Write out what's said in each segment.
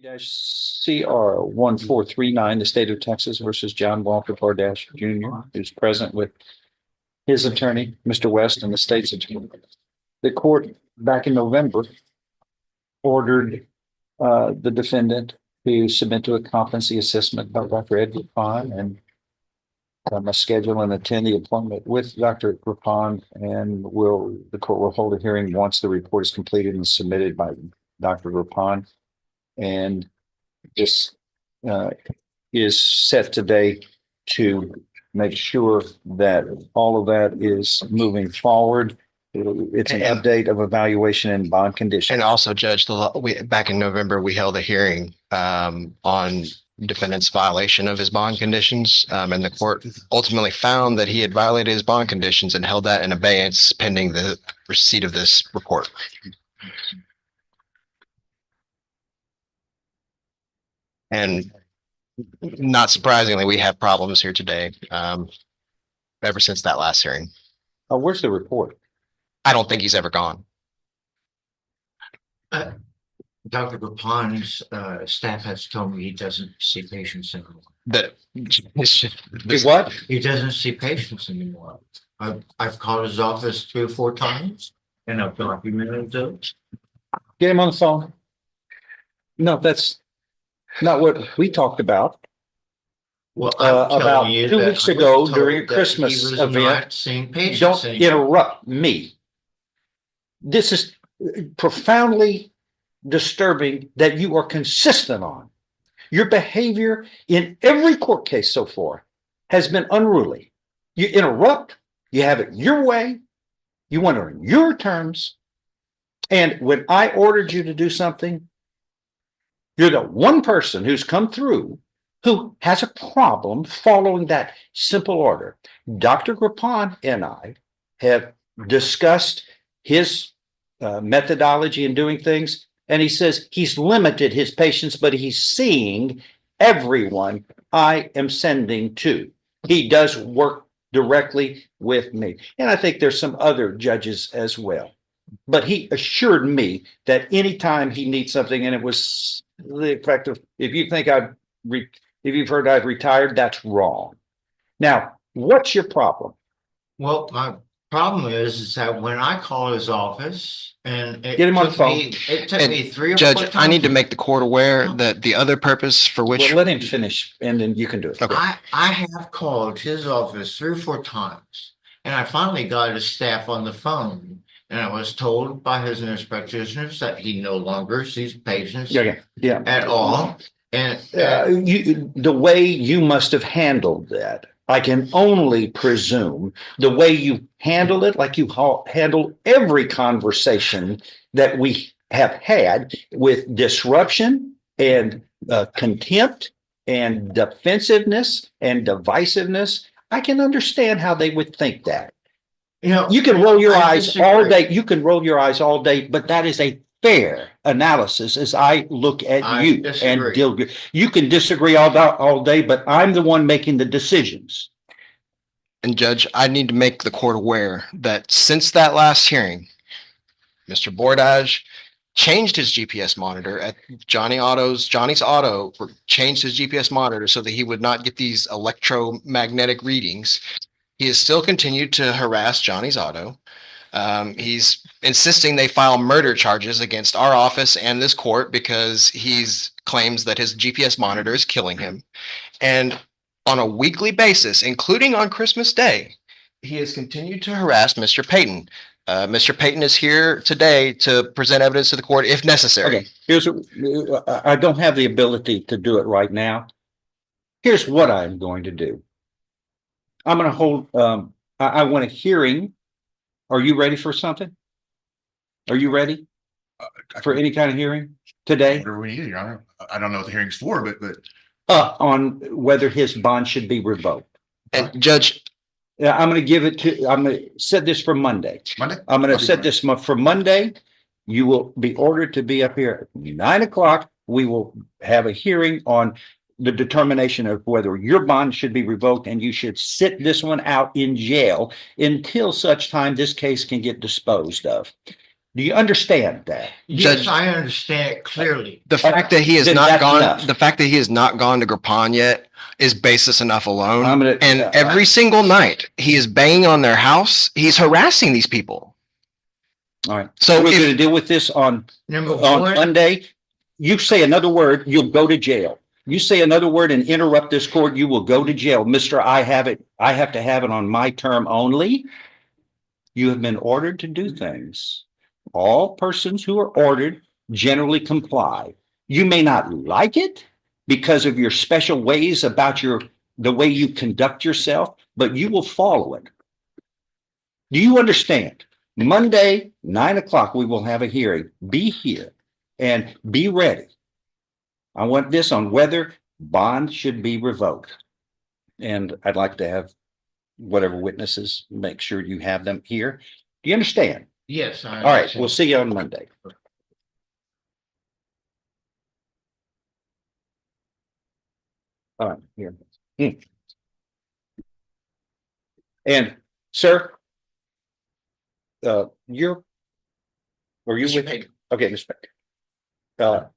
CR 1439, the state of Texas versus John Walker Pardash Jr., who's present with his attorney, Mr. West, and the state's attorney. The court back in November ordered the defendant to submit to a competency assessment by Dr. Ed Rapon and must schedule and attend the appointment with Dr. Rapon, and the court will hold a hearing once the report is completed and submitted by Dr. Rapon. And this is set today to make sure that all of that is moving forward. It's an update of evaluation and bond conditions. And also, Judge, back in November, we held a hearing on defendant's violation of his bond conditions, and the court ultimately found that he had violated his bond conditions and held that in abeyance pending the receipt of this report. And not surprisingly, we have problems here today ever since that last hearing. Oh, where's the report? I don't think he's ever gone. Dr. Rapon's staff has told me he doesn't see patients anymore. What? He doesn't see patients anymore. I've called his office 3 or 4 times and I've documented those. Get him on the phone. No, that's not what we talked about. Well, About 2 weeks ago during a Christmas event. Don't interrupt me. This is profoundly disturbing that you are consistent on. Your behavior in every court case so far has been unruly. You interrupt, you have it your way, you want it on your terms. And when I ordered you to do something, you're the one person who's come through who has a problem following that simple order. Dr. Rapon and I have discussed his methodology in doing things, and he says he's limited his patients, but he's seeing everyone I am sending to. He does work directly with me. And I think there's some other judges as well. But he assured me that anytime he needs something, and it was the effect of, if you think if you've heard I've retired, that's wrong. Now, what's your problem? Well, my problem is that when I call his office and Get him on the phone. It took me 3 or 4 Judge, times. I need to make the court aware that the other purpose for which Well, let him finish and then you can do it. Okay. I have called his office 3 or 4 times, and I finally got his staff on the phone, and I was told by his nurse practitioners that he no longer sees patients Yeah. at all. And The way you must have handled that, I can only presume the way you handle it, like you handle every conversation that we have had with disruption and contempt and defensiveness and divisiveness. I can understand how they would think that. You can roll your eyes all day. You can roll your eyes all day, but that is a fair analysis as I look at you and deal with you. You can disagree all day, but I'm the one making the decisions. And Judge, I need to make the court aware that since that last hearing, Mr. Bordage changed his GPS monitor at Johnny's Auto, changed his GPS monitor so that he would not get these electromagnetic readings. He has still continued to harass Johnny's Auto. He's insisting they file murder charges against our office and this court because he claims that his GPS monitor is killing him. And on a weekly basis, including on Christmas Day, he has continued to harass Mr. Payton. Mr. Payton is here today to present evidence to the court if necessary. Okay, I don't have the ability to do it right now. Here's what I'm going to do. I'm going to hold, I want a hearing. Are you ready for something? Are you ready for any kind of hearing today? Whatever we need, Your Honor. I don't know what the hearing's for, but on whether his bond should be revoked. And Judge, I'm going to set this for Monday. Monday? I'm going to set this for Monday. You will be ordered to be up here at 9 o'clock. We will have a hearing on the determination of whether your bond should be revoked, and you should sit this one out in jail until such time this case can get disposed of. Do you understand that? Yes, Judge- I understand it clearly. The fact that he has Then not that's gone, enough. the fact that he has not gone to Grapan yet is basis enough alone. I'm gonna- And every single night he is banging on their house. He's harassing these people. All right. So We're if- gonna deal with this on Number on one, Monday. You say another word, you'll go to jail. You say another word and interrupt this court, you will go to jail. Mister, I have to have it on my term only. You have been ordered to do things. All persons who are ordered generally comply. You may not like it because of your special ways about the way you conduct yourself, but you will follow it. Do you understand? Monday, 9 o'clock, we will have a hearing. Be here and be ready. I want this on whether bond should be revoked. And I'd like to have whatever witnesses, make sure you have them here. Do you understand? yes, I All right, understand. we'll see you on Monday. All right, here. And sir, you with, okay, respect.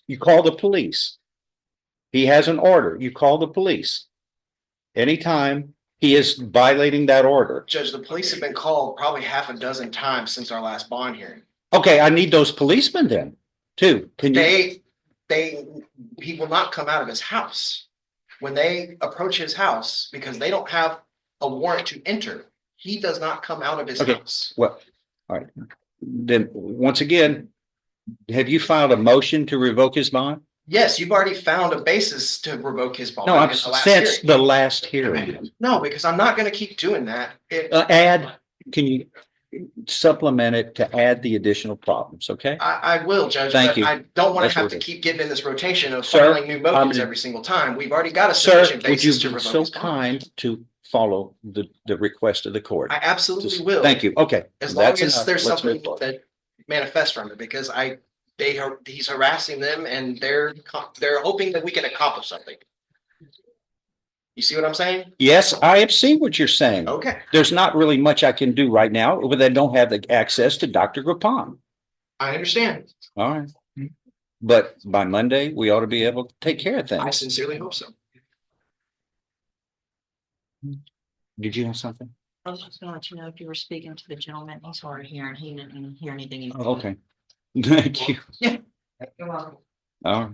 You call the police. He has an order. You call the police. Anytime he is violating that order. Judge, the police have been called probably half a dozen times since our last bond hearing. Okay, I need those policemen then, too. Can you? He will not come out of his house. When they approach his house, because they don't have a warrant to enter, he does not come out of his Okay. house. Well, all right. Then, once again, have you filed a motion to revoke his bond? Yes, you've already found a basis to revoke his bond. No, in I'm the last since hearing. the last hearing. No, because I'm not gonna keep doing that. Can you supplement it to add the additional problems, okay? I will, Judge, Thank but you. I don't want That's to have what to it is. keep getting in this rotation of Sir, filing new motions I'm- every single time. We've already got a Sir, sufficient would you basis to be revoke so his bond. kind to follow the request of the court? I absolutely Just- will. Thank you. Okay. As long That's as enough. there's Let's something move forward. that manifests from it, because he's harassing them and they're hoping that we can accomplish something. You see what I'm saying? Yes, I see what you're saying. Okay, There's not really much I can do right now, but I don't have the access to Dr. Grapan. I understand. All right. But by Monday, we ought to be able to take care of I things. sincerely hope so. Did you have something? I was just gonna let you know if you were speaking to the gentleman, he's hard of hearing, he didn't hear anything. you Oh, said. okay. Thank you. You're welcome. All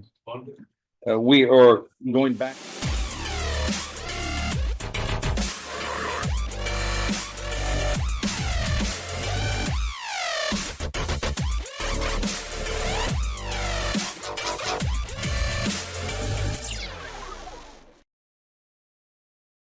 right. We are going back.